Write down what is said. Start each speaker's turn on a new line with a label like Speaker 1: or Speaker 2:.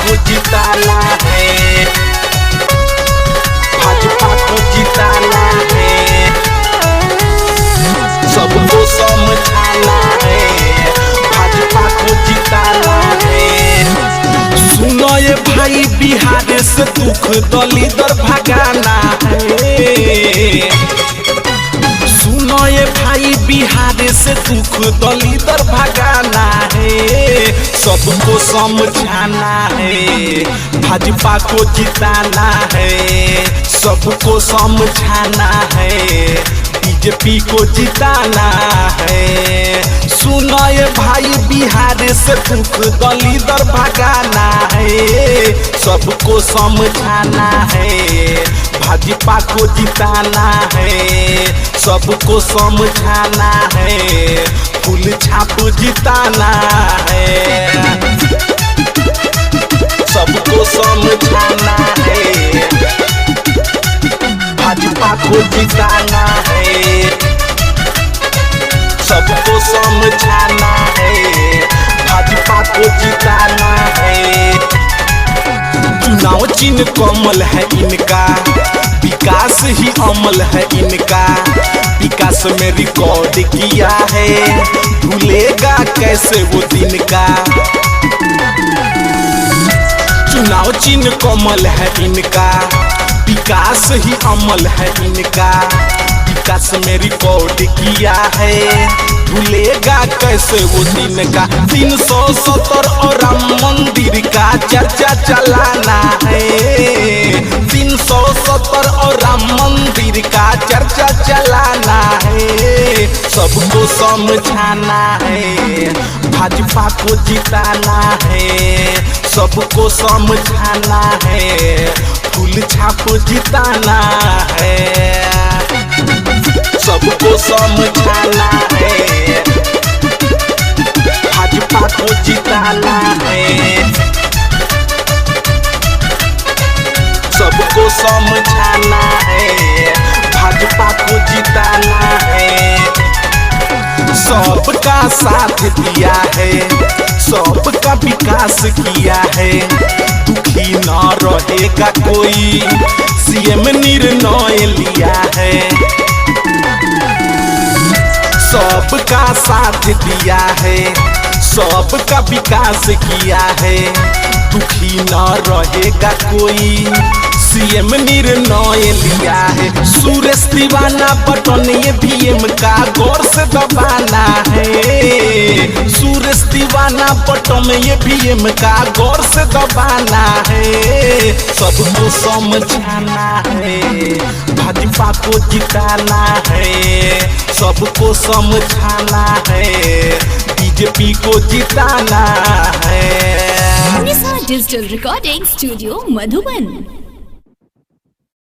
Speaker 1: को जिताना है, भाजपा को जिताना है, सबको समझाना है, भाजपा को जिताना है। सुनो ये भाई बिहार से दुख दलिदर भगाना है, सुनो ये भाई बिहार से दुख दलिदर भगाना है, सबको समझाना है, भाजपा को जिताना है, सबको समझाना है, बीजेपी को जिताना है। सुनो ये भाई बिहार से दुख दलिदर भगाना है, सबको समझाना है, भाजपा को जिताना है, सबको समझाना है, फूल छाप जिताना है, सबको समझाना है, भाजपा को जिताना है, सबको समझाना है, भाजपा को जिताना है। चुनाव चिन्ह कमल है इनका, विकास ही अमल है इनका, विकास में रिकॉर्ड किया है, भूलेगा कैसे वो दिन का। चुनाव चिन्ह कमल है इनका, विकास ही अमल है इनका, विकास में रिकॉर्ड किया है, भूलेगा कैसे वो दिन का। 370 और राम मंदिर का चर्चा चलाना है, 370 और राम मंदिर का चर्चा चलाना है, सबको समझाना है, भाजपा को जिताना है, सबको समझाना है, फूल छाप जिताना है, सबको समझाना है, भाजपा को जिताना है, सबको समझाना है, भाजपा को जिताना है। सबका साथ दिया है, सबका विकास किया है, दुखी न रहेगा कोई, सीएम निर्णय लिया है। सबका साथ दिया है, सबका विकास किया है, दुखी न रहेगा कोई, सीएम निर्णय लिया है। सुरेश दीवाना बटन ये भीएम का गौर से दबाना है, सुरेश दीवाना बटन ये भीएम का गौर से दबाना है, सबको समझाना है, भाजपा को जिताना है, सबको समझाना है, बीजेपी को जिताना है।
Speaker 2: निशा डिजिटल रिकॉर्डिंग स्टूडियो मधुबन।